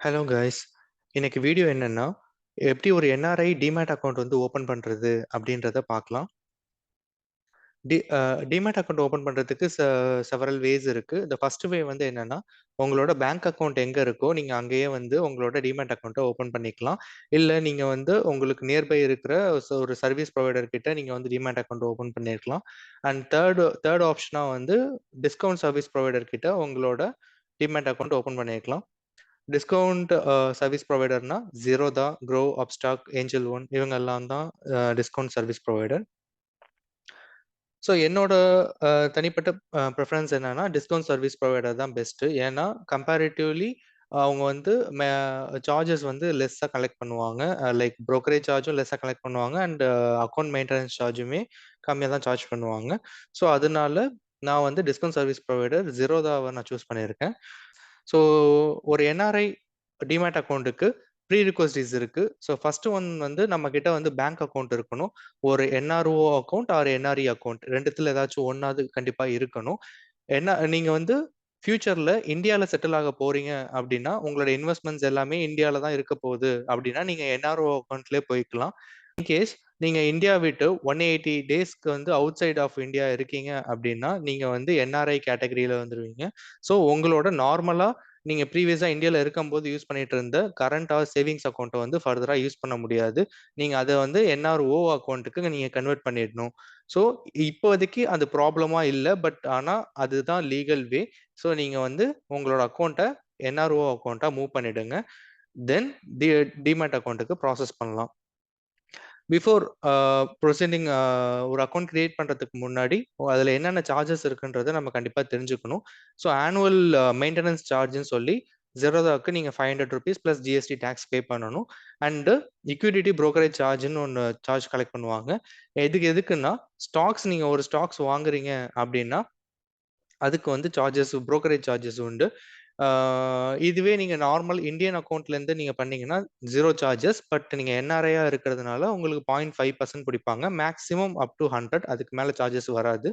Hello guys. இன்னைக்கு video என்னன்னா, எப்படி ஒரு என்ஆர்ஐ டிமேட் அக்கௌண்ட் வந்து ஓபன் பண்றது அப்படின்றத பார்க்கலாம். டிமேட் அக்கௌண்ட் ஓபன் பண்றதுக்கு செவரல் வேஸ் இருக்கு. இந்த ஃபர்ஸ்ட் வே வந்து என்னன்னா, உங்களோட பேங்க் அக்கௌண்ட் எங்க இருக்கோ நீங்க அங்கேயே வந்து உங்களோட டிமேட் அக்கௌண்ட்டை ஓபன் பண்ணிக்கலாம். இல்ல நீங்க வந்து உங்களுக்கு நியர்பை இருக்கிற ஒரு சர்வீஸ் ப்ரொவைடர் கிட்ட நீங்க வந்து டிமேட் அக்கௌண்ட் ஓபன் பண்ணிருக்கலாம். அண்ட் தேர்ட் ஆப்ஷனா வந்து டிஸ்கவுண்ட் சர்வீஸ் ப்ரொவைடர் கிட்ட உங்களோட டிமேட் அக்கௌண்ட் ஓபன் பண்ணிருக்கலாம். டிஸ்கவுண்ட் சர்வீஸ் ப்ரொவைடர்னா Zerodha, Groww, Upstox, Angel One இவங்க எல்லாம் தான் டிஸ்கவுண்ட் சர்வீஸ் ப்ரொவைடர். ஸோ என்னோட தனிப்பட்ட ப்ரிஃபரன்ஸ் என்னன்னா டிஸ்கவுண்ட் சர்வீஸ் ப்ரொவைடர் தான் பெஸ்ட்டு. ஏன்னா கம்பேரிட்டிவ்லி அவங்க வந்து சார்ஜஸ் வந்து லெஸ்ஸாக கலெக்ட் பண்ணுவாங்க. லைக் ப்ரோக்கரேஜ் சார்ஜும் லெஸ்ஸாக கலெக்ட் பண்ணுவாங்க. அண்ட் அக்கௌண்ட் மெயின்டெனன்ஸ் சார்ஜுமே கம்மியாக தான் சார்ஜ் பண்ணுவாங்க. ஸோ அதனால நான் வந்து டிஸ்கவுண்ட் சர்வீஸ் ப்ரொவைடர் ஜீரோதாவை நான் சூஸ் பண்ணியிருக்கேன். ஸோ ஒரு என்ஆர்ஐ டிமேட் அக்கௌண்ட்டுக்கு ப்ரீ ரிக்வஸ்டிஸ் இருக்கு. ஸோ ஃபர்ஸ்ட் ஒன் வந்து நம்ம கிட்ட வந்து பேங்க் அக்கௌண்ட் இருக்கணும். ஒரு NRO account or NRE account ரெண்டுத்துல ஏதாச்சும் ஒன்னாவது கண்டிப்பா இருக்கணும். என்ன நீங்க வந்து ஃபியூச்சர்ல இந்தியால செட்டில் ஆக போறீங்க அப்படின்னா உங்களோட இன்வெஸ்ட்மெண்ட்ஸ் எல்லாமே இந்தியால தான் இருக்க போகுது அப்படின்னா நீங்க என்ஆர்ஓ அக்கௌண்ட்லேயே போய்க்கலாம். இன்கேஸ் நீங்க இந்தியா விட்டு 180 டேஸ்க்கு வந்து அவுட் சைட் ஆஃப் இந்தியா இருக்கீங்க அப்படின்னா நீங்க வந்து என்ஆர்ஐ கேட்டகரியில வந்துருவீங்க. ஸோ உங்களோட நார்மலா நீங்க ப்ரீவியஸா இந்தியால இருக்கும்போது யூஸ் பண்ணிட்டு இருந்த கரண்ட் ஆர் சேவிங்ஸ் அக்கௌண்ட்டை வந்து ஃபர்தரா யூஸ் பண்ண முடியாது. நீங்க அதை வந்து என்ஆர்ஓ அக்கௌண்ட்டுக்கு நீங்க கன்வெர்ட் பண்ணிடணும். ஸோ இப்போதைக்கு அது ப்ராப்ளமா இல்லை. பட் ஆனா அதுதான் லீகல் வே. ஸோ நீங்க வந்து உங்களோட அக்கௌண்ட்டை என்ஆர்ஓ அக்கௌண்ட்டா மூவ் பண்ணிடுங்க. தென் டிமேட் அக்கௌண்ட்டுக்கு ப்ராசஸ் பண்ணலாம். பிஃபோர் ப்ரொசீடிங் ஒரு அக்கௌண்ட் கிரியேட் பண்ணுறதுக்கு முன்னாடி அதில் என்னென்ன சார்ஜஸ் இருக்குன்றதை நம்ம கண்டிப்பாக தெரிஞ்சுக்கணும். ஸோ ஆனுவல் மெயின்டெனன்ஸ் சார்ஜ்னு சொல்லி ஜெரோதாவுக்கு நீங்கள் ₹500 ப்ளஸ் ஜிஎஸ்டி டேக்ஸ் பே பண்ணணும். அண்டு லிக்விடிட்டி ப்ரோக்கரேஜ் சார்ஜ்னு ஒன்று சார்ஜ் கலெக்ட் பண்ணுவாங்க. எதுக்குன்னா ஸ்டாக்ஸ் நீங்கள் ஒரு ஸ்டாக்ஸ் வாங்குறீங்க அப்படின்னா அதுக்கு வந்து சார்ஜஸ் ப்ரோக்கரேஜ் சார்ஜஸ் உண்டு. இதுவே நீங்க நார்மல் இந்தியன் அக்கௌண்ட்ல இருந்து நீங்க பண்ணீங்கன்னா ஜீரோ சார்ஜஸ். பட் நீங்க என்ஆர்ஐயா இருக்கிறதுனால உங்களுக்கு 0.5% பிடிப்பாங்க. Maximum up to 100. அதுக்கு மேல சார்ஜஸ் வராது.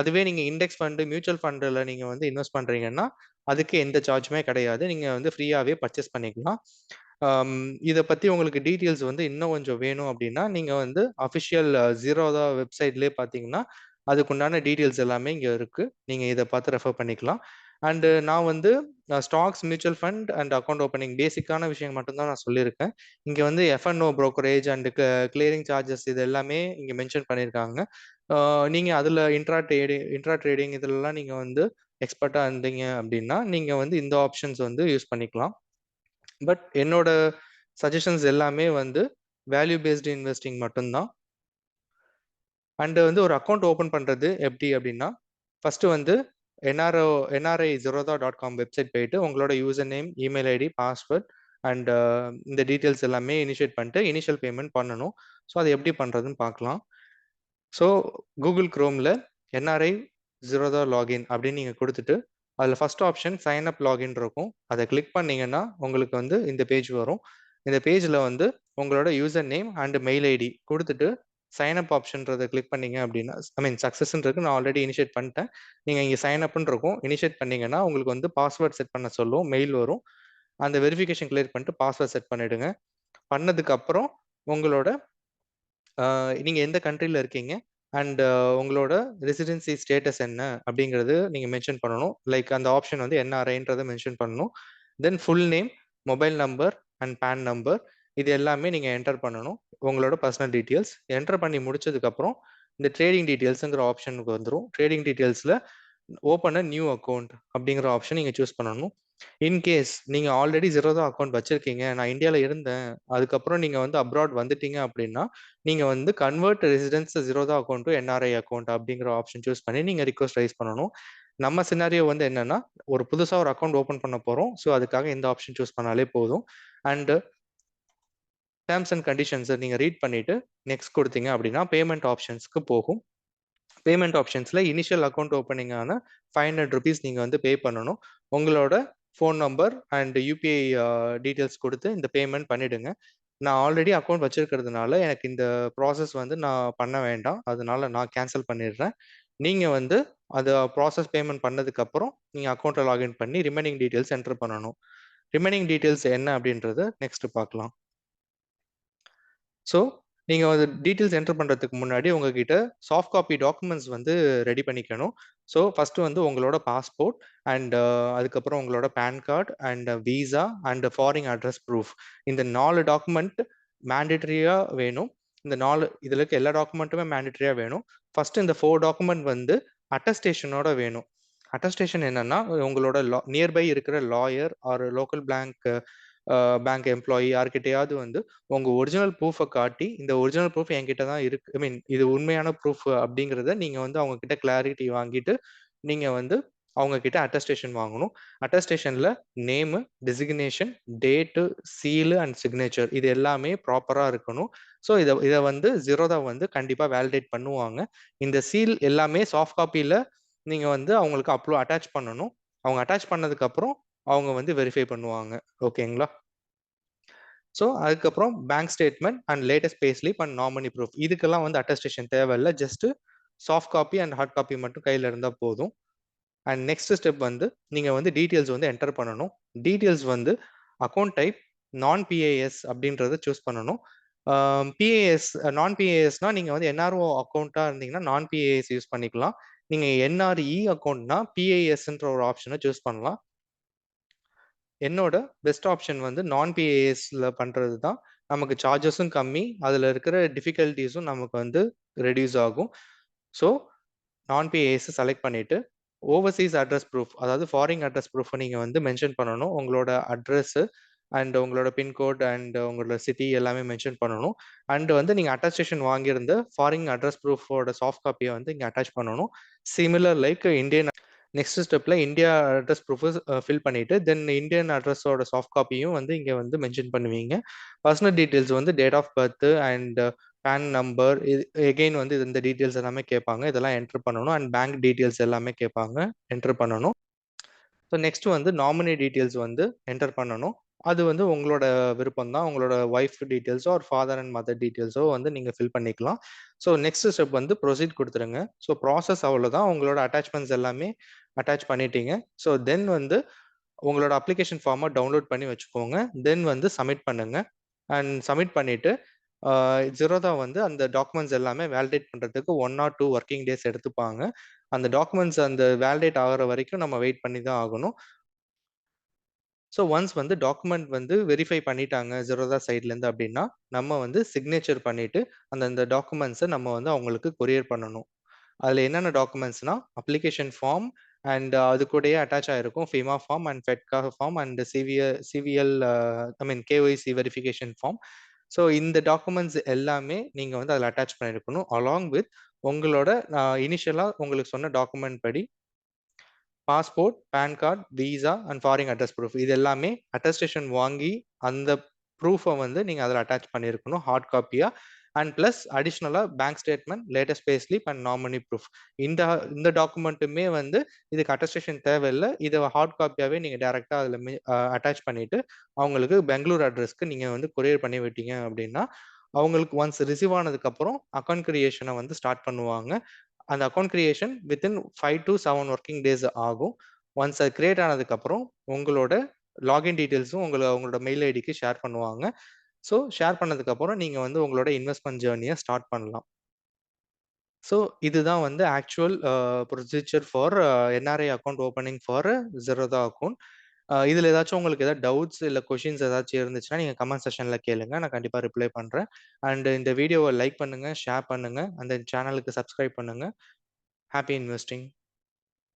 அதுவே நீங்க இண்டெக்ஸ் ஃபண்டு, மியூச்சுவல் ஃபண்டில் நீங்க வந்து இன்வெஸ்ட் பண்றீங்கன்னா அதுக்கு எந்த சார்ஜுமே கிடையாது. நீங்க வந்து ஃப்ரீயாவே பர்ச்சேஸ் பண்ணிக்கலாம். இதை பத்தி உங்களுக்கு டீட்டெயில்ஸ் வந்து இன்னும் கொஞ்சம் வேணும் அப்படின்னா நீங்க வந்து அஃபிஷியல் ஜீரோதா வெப்சைட்லேயே பார்த்தீங்கன்னா அதுக்குண்டான டீட்டெயில்ஸ் எல்லாமே இங்க இருக்கு. நீங்க இதை பார்த்து ரெஃபர் பண்ணிக்கலாம். அண்ட் நான் வந்து stocks, mutual fund and account opening பேசிக்கான விஷயம் மட்டும்தான் நான் சொல்லியிருக்கேன். இங்க வந்து F&O brokerage and clearing charges இது எல்லாமே இங்க மென்ஷன் பண்ணியிருக்காங்க. நீங்க அதுல இன்ட்ரா ட்ரேடிங் இதுலலாம் நீங்க வந்து எக்ஸ்பர்ட்டா இருந்தீங்க அப்படின்னா நீங்க வந்து இந்த ஆப்ஷன்ஸ் வந்து யூஸ் பண்ணிக்கலாம். பட் என்னோட சஜஷன்ஸ் எல்லாமே வந்து வேல்யூ பேஸ்டு இன்வெஸ்டிங் மட்டும்தான். அண்ட் வந்து ஒரு அக்கௌண்ட் ஓப்பன் பண்றது எப்படி அப்படின்னா ஃபர்ஸ்ட் வந்து NRI Zerodha dot com website போயிட்டு உங்களோட user name, email ID, password and இந்த டீட்டெயில்ஸ் எல்லாமே இனிஷியேட் பண்ணிட்டு இனிஷியல் பேமெண்ட் பண்ணணும். ஸோ அது எப்படி பண்றதுன்னு பார்க்கலாம். ஸோ கூகுள் குரோம்ல என்ஆர்ஐ ஜீரோதா லாகின் அப்படின்னு நீங்க கொடுத்துட்டு அதில் first option sign up login இருக்கும். அதை கிளிக் பண்ணீங்கன்னா உங்களுக்கு வந்து இந்த பேஜ் வரும். இந்த பேஜில் வந்து உங்களோட user name and mail ID கொடுத்துட்டு சைன் அப் ஆப்ஷன்றதை கிளிக் பண்ணீங்க அப்படின்னா சக்ஸஸ்ன்றது நான் ஆல்ரெடி இனிஷியேட் பண்ணிட்டேன். நீங்கள் இங்கே சைன் அப்னு இருக்கும். இனிஷியேட் பண்ணீங்கன்னா உங்களுக்கு வந்து பாஸ்வேர்ட் செட் பண்ண சொல்லும், மெயில் வரும். அந்த வெரிஃபிகேஷன் கிளியர் பண்ணிட்டு பாஸ்வேர்ட் செட் பண்ணிடுங்க. பண்ணதுக்கு அப்புறம் உங்களோட நீங்க எந்த கண்ட்ரில இருக்கீங்க அண்ட் உங்களோட ரெசிடென்சி ஸ்டேட்டஸ் என்ன அப்படிங்கிறது நீங்க மென்ஷன் பண்ணணும். லைக் அந்த ஆப்ஷன் வந்து என்ஆர்ஐன்றதை மென்ஷன் பண்ணணும். Then full name, mobile number and PAN number இது எல்லாமே நீங்க என்டர் பண்ணணும். உங்களோட பர்சனல் டீட்டெயில்ஸ் என்டர் பண்ணி முடிச்சதுக்கு அப்புறம் இந்த ட்ரேடிங் டீட்டெயில்ஸுங்கிற ஆப்ஷனுக்கு வந்துடும். ட்ரேடிங் டீட்டெயில்ஸ்ல ஓப்பன் அ நியூ அக்கௌண்ட் அப்படிங்கிற ஆப்ஷன் நீங்க சூஸ் பண்ணணும். இன்கேஸ் நீங்க ஆல்ரெடி ஜீரோதா அக்கௌண்ட் வச்சிருக்கீங்க, நான் இந்தியாவில் இருந்தேன், அதுக்கப்புறம் நீங்க வந்து அப்ராட் வந்துட்டீங்க அப்படின்னா நீங்க வந்து convert residence Zerodha account to NRI account அப்படிங்கிற ஆப்ஷன் சூஸ் பண்ணி நீங்க ரிக்வஸ்ட் ரைஸ் பண்ணணும். நம்ம சினாரியோ வந்து என்னன்னா ஒரு புதுசா ஒரு அக்கௌண்ட் ஓப்பன் பண்ண போறோம். ஸோ அதுக்காக இந்த ஆப்ஷன் சூஸ் பண்ணாலே போதும். அண்ட் டேர்ம்ஸ் அண்ட் கண்டிஷன்ஸை நீங்க ரீட் பண்ணிட்டு நெக்ஸ்ட் கொடுத்தீங்க அப்படின்னா பேமெண்ட் ஆப்ஷன்ஸ்க்கு போகும். பேமெண்ட் ஆப்ஷன்ஸ்ல இனிஷியல் அக்கௌண்ட் ஓப்பனிங்கான ₹500 நீங்க வந்து பே பண்ணணும். உங்களோட phone number and UPI details கொடுத்து இந்த பேமெண்ட் பண்ணிடுங்க. நான் ஆல்ரெடி அக்கௌண்ட் வச்சிருக்கிறதுனால எனக்கு இந்த ப்ராசஸ் வந்து நான் பண்ண வேண்டாம். அதனால நான் கேன்சல் பண்ணிடுறேன். நீங்க வந்து அதை ப்ராசஸ் பேமெண்ட் பண்ணதுக்கு அப்புறம் நீங்க அக்கௌண்ட்டை லாகின் பண்ணி ரிமைனிங் டீட்டெயில்ஸ் என்டர் பண்ணணும். ரிமைனிங் டீட்டெயில்ஸ் என்ன அப்படின்றத நெக்ஸ்ட் பார்க்கலாம். ஸோ நீங்க வந்து டீட்டெயில்ஸ் என்டர் பண்றதுக்கு முன்னாடி உங்ககிட்ட சாஃப்ட் காப்பி டாக்குமெண்ட்ஸ் வந்து ரெடி பண்ணிக்கணும். ஸோ ஃபர்ஸ்ட் வந்து உங்களோட பாஸ்போர்ட் அண்ட் அதுக்கப்புறம் உங்களோட PAN card and visa and foreign address proof. இந்த 4 டாக்குமெண்ட் மேண்டேட்டரியா வேணும். இந்த 4 இதுல இருக்க எல்லா டாக்குமெண்ட்டுமே மேண்டேட்டரியா வேணும். ஃபர்ஸ்ட் இந்த 4 டாக்குமெண்ட் வந்து அட்டஸ்டேஷனோட வேணும். அட்டஸ்டேஷன் என்னன்னா உங்களோட நியர்பை இருக்கிற lawyer R local bank employee யார்கிட்டயாவது வந்து உங்க ஒரிஜினல் ப்ரூஃபை காட்டி இந்த ஒரிஜினல் ப்ரூஃப் என்கிட்ட தான் இருக்கு, ஐ மீன் இது உண்மையான ப்ரூஃப் அப்படிங்கிறத நீங்க வந்து அவங்க கிட்ட கிளாரிட்டி வாங்கிட்டு நீங்க வந்து அவங்க கிட்ட அட்டஸ்டேஷன் வாங்கணும். அட்டஸ்டேஷன்ல name, designation, date, seal and signature இது எல்லாமே ப்ராப்பரா இருக்கணும். ஸோ இதை வந்து ஜீரோதா வந்து கண்டிப்பா வேலிடேட் பண்ணுவாங்க. இந்த சீல் எல்லாமே சாஃப்ட் காப்பியில நீங்க வந்து அவங்களுக்கு அட்டாச் பண்ணணும். அவங்க அட்டாச் பண்ணதுக்கு அப்புறம் அவங்க வந்து வெரிஃபை பண்ணுவாங்க. ஓகேங்களா? ஸோ அதுக்கப்புறம் bank statement and latest pay slip and nominee proof இதுக்கெல்லாம் வந்து அட்டஸ்டேஷன் தேவையில்லை. Just soft copy and hard copy மட்டும் கையில் இருந்தால் போதும். அண்ட் நெக்ஸ்ட் ஸ்டெப் வந்து நீங்கள் வந்து டீட்டெயில்ஸ் வந்து என்டர் பண்ணணும். டீட்டெயில்ஸ் வந்து அக்கௌண்ட் டைப் நான் பிஏஎஸ் அப்படின்றத சூஸ் பண்ணணும். பிஏஎஸ் நான் பிஏஎஸ்னா நீங்கள் வந்து என்ஆர்ஓ அக்கௌண்ட்டாக இருந்தீங்கன்னா நான் பிஏஎஸ் யூஸ் பண்ணிக்கலாம். நீங்கள் என்ஆர்இ அக்கௌண்ட்னா பிஏஎஸ்ன்ற ஒரு ஆப்ஷனை சூஸ் பண்ணலாம். என்னோட பெஸ்ட் ஆப்ஷன் வந்து நான் பிஏஎஸ்ல பண்றது தான். நமக்கு சார்ஜஸும் கம்மி, அதில் இருக்கிற டிஃபிகல்ட்டிஸும் நமக்கு வந்து ரெடியூஸ் ஆகும். ஸோ நான் பிஏஎஸ் செலக்ட் பண்ணிட்டு ஓவர்சீஸ் அட்ரஸ் ப்ரூஃப், அதாவது ஃபாரின் அட்ரஸ் ப்ரூஃபை நீங்கள் வந்து மென்ஷன் பண்ணணும். உங்களோட அட்ரஸ்ஸு அண்ட் உங்களோட பின்கோட் அண்ட் உங்களோட சிட்டி எல்லாமே மென்ஷன் பண்ணணும். அண்ட் வந்து நீங்கள் அட்டஸ்டேஷன் வாங்கியிருந்த ஃபாரின் அட்ரஸ் ப்ரூஃபோட சாஃப்ட் காப்பியை வந்து இங்கே அட்டாச் பண்ணணும். சிமிலர் லைக் இந்தியன் நெக்ஸ்ட் ஸ்டெப்ல இந்தியா அட்ரஸ் ப்ரூஃப் ஃபில் பண்ணிட்டு தென் இந்தியன் அட்ரஸோட சாஃப்ட் காப்பியும் வந்து இங்கே வந்து மென்ஷன் பண்ணுவீங்க. பர்சனல் டீட்டெயில்ஸ் வந்து date of birth and PAN number இது எகெயின் வந்து இந்த டீட்டெயில்ஸ் எல்லாமே கேட்பாங்க. இதெல்லாம் என்டர் பண்ணணும். அண்ட் பேங்க் டீட்டெயில்ஸ் எல்லாமே கேட்பாங்க, என்டர் பண்ணணும். ஸோ நெக்ஸ்ட் வந்து நாமினி டீட்டெயில்ஸ் வந்து என்டர் பண்ணணும். அது வந்து உங்களோட விருப்பம் தான். உங்களோட ஒய்ஃப் டீட்டெயில்ஸோ ஒரு ஃபாதர் அண்ட் மதர் டீட்டெயில்ஸோ வந்து நீங்கள் ஃபில் பண்ணிக்கலாம். ஸோ நெக்ஸ்ட் ஸ்டெப் வந்து ப்ரொசீட் கொடுத்துருங்க. ஸோ ப்ராசஸ் அவ்வளோதான். உங்களோட அட்டாச்மெண்ட்ஸ் எல்லாமே அட்டாச் பண்ணிட்டீங்க. ஸோ தென் வந்து உங்களோட அப்ளிகேஷன் ஃபார்மை டவுன்லோட் பண்ணி வச்சுக்கோங்க. தென் வந்து சப்மிட் பண்ணுங்க. அண்ட் சப்மிட் பண்ணிட்டு ஜெரோதா வந்து அந்த டாக்குமெண்ட்ஸ் எல்லாமே வேலிடேட் பண்ணுறதுக்கு 1 or 2 ஒர்க்கிங் டேஸ் எடுத்துப்பாங்க. அந்த டாக்குமெண்ட்ஸ் அந்த வேலிடேட் ஆகிற வரைக்கும் நம்ம வெயிட் பண்ணி தான் ஆகணும். ஸோ ஒன்ஸ் வந்து டாக்குமெண்ட் வந்து வெரிஃபை பண்ணிட்டாங்க ஜெரோதா சைட்லேருந்து அப்படின்னா நம்ம வந்து சிக்னேச்சர் பண்ணிட்டு அந்த டாக்குமெண்ட்ஸை நம்ம வந்து அவங்களுக்கு கொரியர் பண்ணணும். அதில் என்னென்ன டாக்குமெண்ட்ஸ்னா அப்ளிகேஷன் ஃபார்ம் அண்ட் அது கூடயே அட்டாச் ஆகிருக்கும் FEMA form and FATCA form and CVL I mean KYC verification form. So இந்த டாக்குமெண்ட்ஸ் எல்லாமே நீங்கள் வந்து அதில் அட்டாச் பண்ணியிருக்கணும் அலாங் வித் உங்களோட இனிஷியலாக உங்களுக்கு சொன்ன டாக்குமெண்ட் படி passport, PAN card, visa and foreign address proof இது எல்லாமே அட்டஸ்டேஷன் வாங்கி அந்த ப்ரூஃபை வந்து நீங்கள் அதில் அட்டாச் பண்ணியிருக்கணும் ஹார்ட் காப்பியாக. அண்ட் ப்ளஸ் அடிஷ்னலாக bank statement, latest pay slip and nominee proof இந்த இந்த டாக்குமெண்ட்டுமே வந்து இதுக்கு அட்டஸ்டேஷன் தேவையில்லை. இதை ஹார்ட் காப்பியாகவே நீங்கள் டேரெக்டாக அதில் அட்டாச் பண்ணிவிட்டு அவங்களுக்கு பெங்களூர் அட்ரஸ்க்கு நீங்கள் வந்து கொரியர் பண்ணி விட்டீங்க அப்படின்னா அவங்களுக்கு ஒன்ஸ் ரிசீவ் ஆனதுக்கப்புறம் அக்கௌண்ட் கிரியேஷனை வந்து ஸ்டார்ட் பண்ணுவாங்க. அந்த account creation within 5 to 7 working days ஆகும். ஒன்ஸ் அது கிரியேட் ஆனதுக்கப்புறம் உங்களோட லாகின் டீட்டெயில்ஸும் உங்களோட மெயில் ஐடிக்கு ஷேர் பண்ணுவாங்க. ஸோ ஷேர் பண்ணதுக்கப்புறம் நீங்கள் வந்து உங்களோட இன்வெஸ்ட்மெண்ட் ஜேர்னியை ஸ்டார்ட் பண்ணலாம். ஸோ இதுதான் வந்து actual procedure for NRI account opening for Zerodha account. இதில் ஏதாச்சும் உங்களுக்கு ஏதாவது டவுட்ஸ் இல்லை கொஷின்ஸ் ஏதாச்சும் இருந்துச்சுன்னா நீங்கள் கமெண்ட் செஷனில் கேளுங்க, நான் கண்டிப்பாக ரிப்ளை பண்ணுறேன். அண்ட் இந்த வீடியோவை லைக் பண்ணுங்கள், ஷேர் பண்ணுங்கள், அந்த சேனலுக்கு சப்ஸ்கிரைப் பண்ணுங்கள். Happy investing.